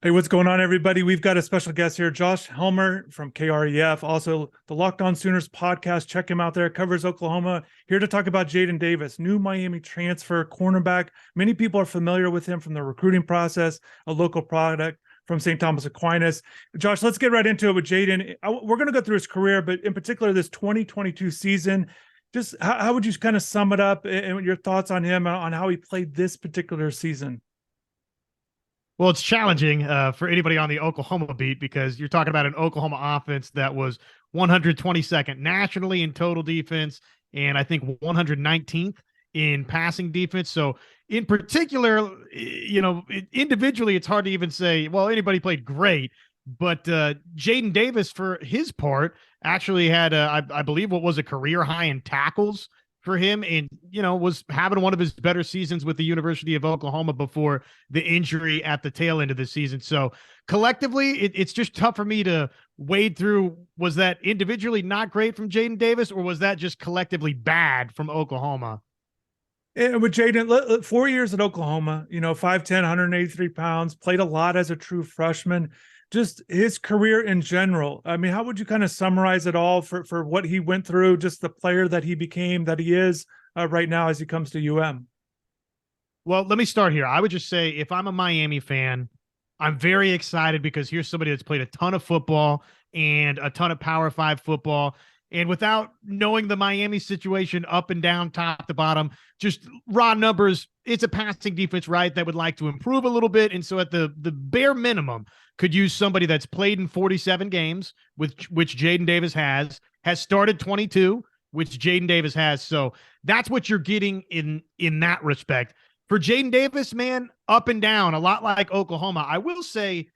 Hey, what's going on, everybody? We've got a special guest here, Josh Helmer from KREF, also the Locked On Sooners podcast. Check him out there. Covers Oklahoma. Here to talk about Jaden Davis, new Miami transfer cornerback. Many people are familiar with him from the recruiting process, a local product from St. Thomas Aquinas. Josh, let's get right into it with Jaden. We're going to go through his career, but in particular, this 2022 season. Just how would you kind of sum it up and your thoughts on him, on how he played this particular season? Well, it's challenging for anybody on the Oklahoma beat because you're talking about an Oklahoma offense that was 122nd nationally in total defense and I think 119th in passing defense. So, in particular, individually, it's hard to even say, well, anybody played great. But Jaden Davis, for his part, actually had, I believe, what was a career high in tackles for him, and was having one of his better seasons with the University of Oklahoma before the injury at the tail end of the season. So collectively, it's just tough for me to wade through. Was that individually not great from Jaden Davis, or was that just collectively bad from Oklahoma? And with Jaden, 4 years at Oklahoma, 5'10", 183 pounds, played a lot as a true freshman. Just his career in general. I mean, how would you kind of summarize it all for what he went through, just the player that he became, that he is right now as he comes to UM? Well, let me start here. I would just say, if I'm a Miami fan, I'm very excited because here's somebody that's played a ton of football and a ton of Power 5 football. And without knowing the Miami situation up and down, top to bottom, just raw numbers, it's a passing defense, right, that would like to improve a little bit. And so at the bare minimum, could use somebody that's played in 47 games, which Jaden Davis has started 22, which Jaden Davis has. So that's what you're getting in that respect. For Jaden Davis, man, up and down, a lot like Oklahoma. I will say,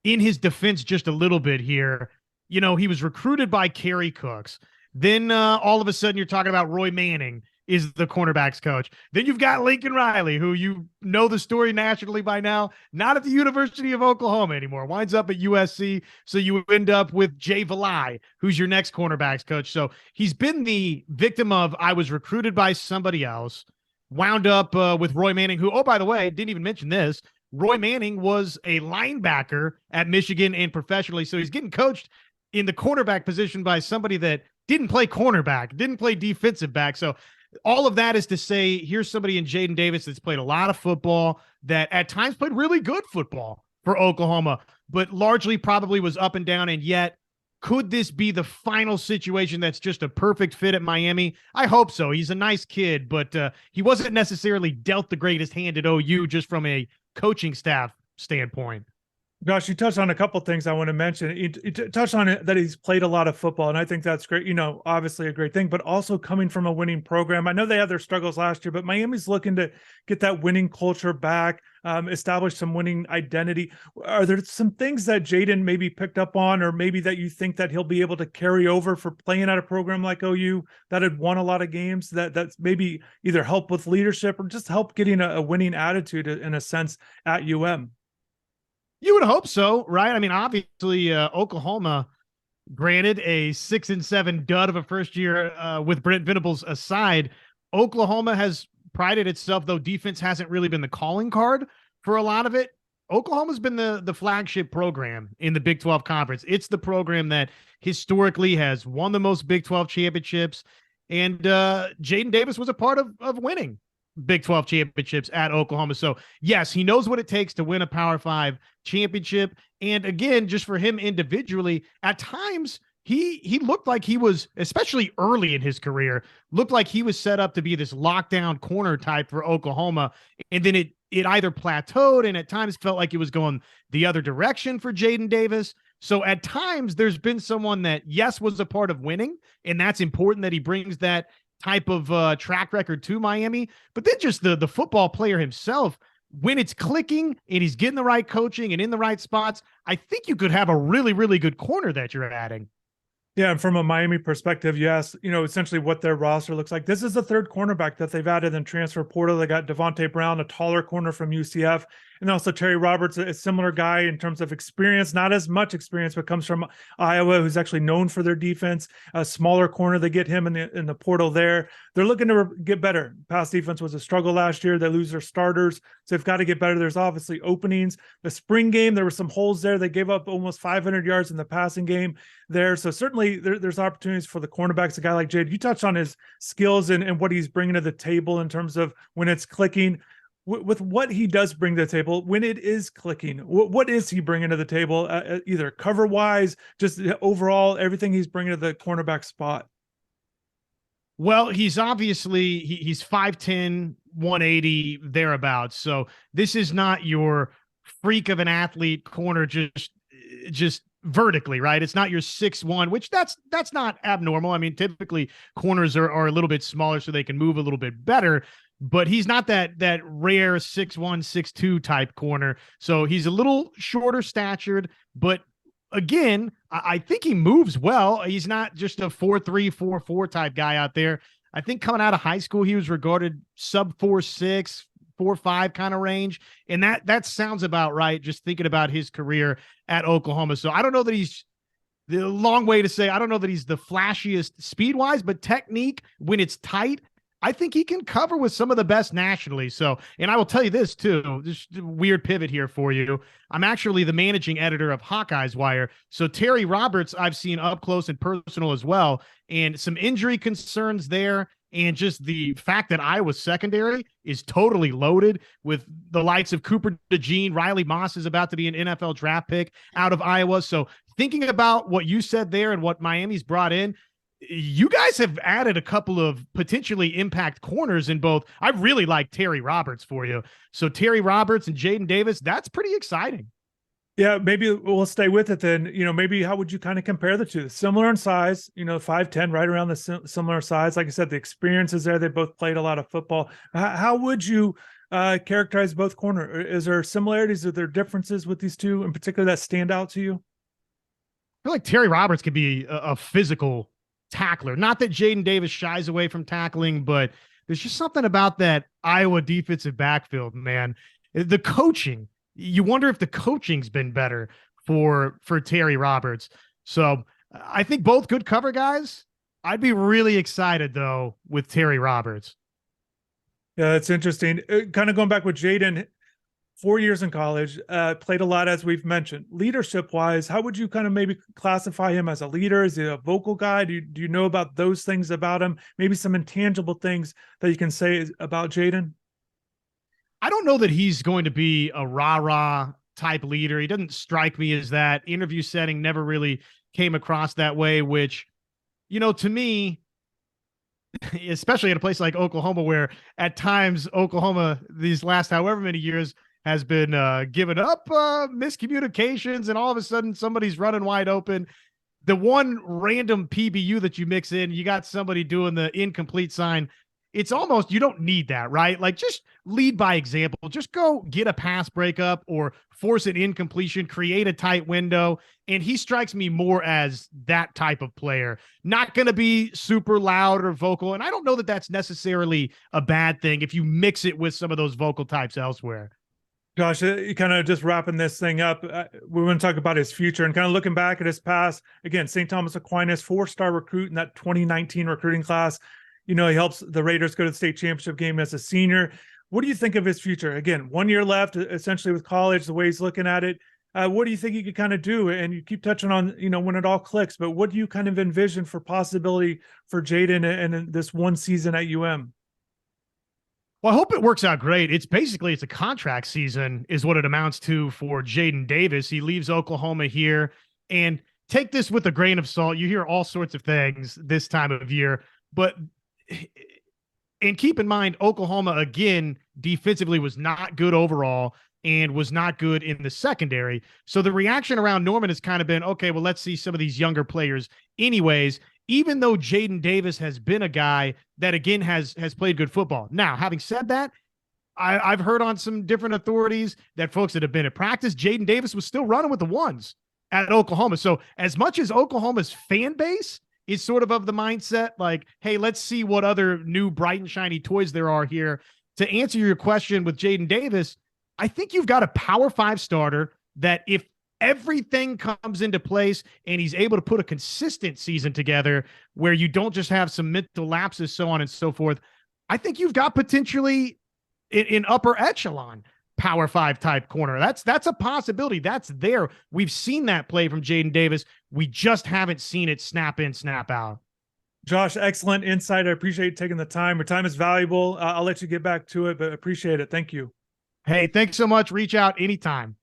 in his defense just a little bit here, he was recruited by Kerry Cooks. Then all of a sudden you're talking about Roy Manning is the cornerbacks coach. Then you've got Lincoln Riley, who you know the story nationally by now, not at the University of Oklahoma anymore, winds up at USC. So you end up with Jay Valai, who's your next cornerbacks coach. So he's been the victim of, I was recruited by somebody else, wound up with Roy Manning, who, oh, by the way, didn't even mention this. Roy Manning was a linebacker at Michigan and professionally. So he's getting coached in the cornerback position by somebody that didn't play cornerback, didn't play defensive back. So all of that is to say, here's somebody in Jaden Davis that's played a lot of football, that at times played really good football for Oklahoma, but largely probably was up and down. And yet, could this be the final situation that's just a perfect fit at Miami? I hope so. He's a nice kid, but he wasn't necessarily dealt the greatest hand at OU just from a coaching staff standpoint. Josh, you touched on a couple of things I want to mention. You touched on it, that he's played a lot of football, and I think that's great. Obviously a great thing, but also coming from a winning program. I know they had their struggles last year, but Miami's looking to get that winning culture back, establish some winning identity. Are there some things that Jaden maybe picked up on, or maybe that you think that he'll be able to carry over for playing at a program like OU that had won a lot of games, that's maybe either help with leadership or just help getting a winning attitude in a sense at UM? You would hope so, right? I mean, obviously, Oklahoma, granted a 6-7 dud of a first year with Brent Venables aside, Oklahoma has prided itself, though defense hasn't really been the calling card for a lot of it. Oklahoma's been the flagship program in the Big 12 Conference. It's the program that historically has won the most Big 12 championships, and Jaden Davis was a part of winning Big 12 championships at Oklahoma. So yes, he knows what it takes to win a Power 5 championship. And again, just for him individually, at times he looked like he was, especially early in his career, looked like he was set up to be this lockdown corner type for Oklahoma. And then it either plateaued and at times felt like it was going the other direction for Jaden Davis. So at times there's been someone that, yes, was a part of winning, and that's important that he brings that type of track record to Miami, but then just the football player himself, when it's clicking and he's getting the right coaching and in the right spots, I think you could have a really, really good corner that you're adding. Yeah, and from a Miami perspective, yes, essentially what their roster looks like. This is the third cornerback that they've added in transfer portal. They got Devontae Brown, a taller corner from UCF, And also Terry Roberts, a similar guy in terms of experience, not as much experience, but comes from Iowa, who's actually known for their defense. A smaller corner, they get him in the portal there. They're looking to get better. Pass defense was a struggle last year. They lose their starters, so they've got to get better. There's obviously openings. The spring game, there were some holes there. They gave up almost 500 yards in the passing game there. So certainly there's opportunities for the cornerbacks. A guy like Jade, you touched on his skills and what he's bringing to the table in terms of when it's clicking. With what he does bring to the table, when it is clicking, what is he bringing to the table, either cover wise, just overall, everything he's bringing to the cornerback spot? Well, he's obviously he's 5'10", 180 thereabouts. So this is not your freak of an athlete corner just vertically, right? It's not your 6'1", which that's not abnormal. I mean, typically corners are a little bit smaller so they can move a little bit better, but he's not that rare 6'1", 6'2" type corner. So he's a little shorter statured, but again, I think he moves well. He's not just a 4'3", 4'4" type guy out there. I think coming out of high school, he was regarded sub 4'6", 4'5" kind of range. And that sounds about right, just thinking about his career at Oklahoma. So I don't know that he's the long way to say, I don't know that he's the flashiest speed wise, but technique when it's tight, I think he can cover with some of the best nationally. So, and I will tell you this too, just a weird pivot here for you. I'm actually the managing editor of Hawkeyes Wire. So Terry Roberts, I've seen up close and personal as well. And some injury concerns there. And just the fact that Iowa's secondary is totally loaded with the likes of Cooper DeJean. Riley Moss is about to be an NFL draft pick out of Iowa. So thinking about what you said there and what Miami's brought in, you guys have added a couple of potentially impact corners in both. I really like Terry Roberts for you. So Terry Roberts and Jaden Davis, that's pretty exciting. Yeah, maybe we'll stay with it then. Maybe how would you kind of compare the two? Similar in size, 5'10", right around the similar size. Like I said, the experience is there. They both played a lot of football. How would you characterize both corner? Is there similarities? Are there differences with these two in particular that stand out to you? I feel like Terry Roberts could be a physical tackler. Not that Jaden Davis shies away from tackling, but there's just something about that Iowa defensive backfield, man. The coaching, you wonder if the coaching's been better for Terry Roberts. So I think both good cover guys. I'd be really excited though with Terry Roberts. Yeah, that's interesting. Kind of going back with Jaden, 4 years in college, played a lot, as we've mentioned. Leadership wise, how would you kind of maybe classify him as a leader? Is he a vocal guy? Do you know about those things about him? Maybe some intangible things that you can say about Jaden? I don't know that he's going to be a rah-rah type leader. He doesn't strike me as that. Interview setting never really came across that way, which, to me, especially at a place like Oklahoma, where at times Oklahoma, these last however many years, has been giving up miscommunications, and all of a sudden somebody's running wide open. The one random PBU that you mix in, you got somebody doing the incomplete sign. It's almost, you don't need that, right? Like, just lead by example. Just go get a pass breakup or force an incompletion, create a tight window. And he strikes me more as that type of player, not going to be super loud or vocal. And I don't know that that's necessarily a bad thing if you mix it with some of those vocal types elsewhere. Josh, you kind of just wrapping this thing up. We want to talk about his future and kind of looking back at his past. Again, St. Thomas Aquinas, 4-star recruit in that 2019 recruiting class. He helps the Raiders go to the state championship game as a senior. What do you think of his future? Again, 1 year left, essentially, with college, the way he's looking at it. What do you think he could kind of do? And you keep touching on, when it all clicks, but what do you kind of envision for possibility for Jaden and this one season at UM? Well, I hope it works out great. It's a contract season is what it amounts to for Jaden Davis. He leaves Oklahoma here, and take this with a grain of salt. You hear all sorts of things this time of year, but and keep in mind, Oklahoma, again, defensively was not good overall and was not good in the secondary. So the reaction around Norman has kind of been, okay, well, let's see some of these younger players anyways, even though Jaden Davis has been a guy that, again, has played good football. Now, having said that, I've heard on some different authorities that folks that have been at practice, Jaden Davis was still running with the ones at Oklahoma. So as much as Oklahoma's fan base is sort of the mindset like, hey, let's see what other new bright and shiny toys there are here. To answer your question with Jaden Davis, I think you've got a Power 5 starter that if everything comes into place and he's able to put a consistent season together where you don't just have some mental lapses, so on and so forth, I think you've got potentially in upper echelon Power 5 type corner. That's a possibility. That's there. We've seen that play from Jaden Davis. We just haven't seen it snap in, snap out. Josh, excellent insight. I appreciate you taking the time. Your time is valuable. I'll let you get back to it, but appreciate it. Thank you. Hey, thanks so much. Reach out anytime.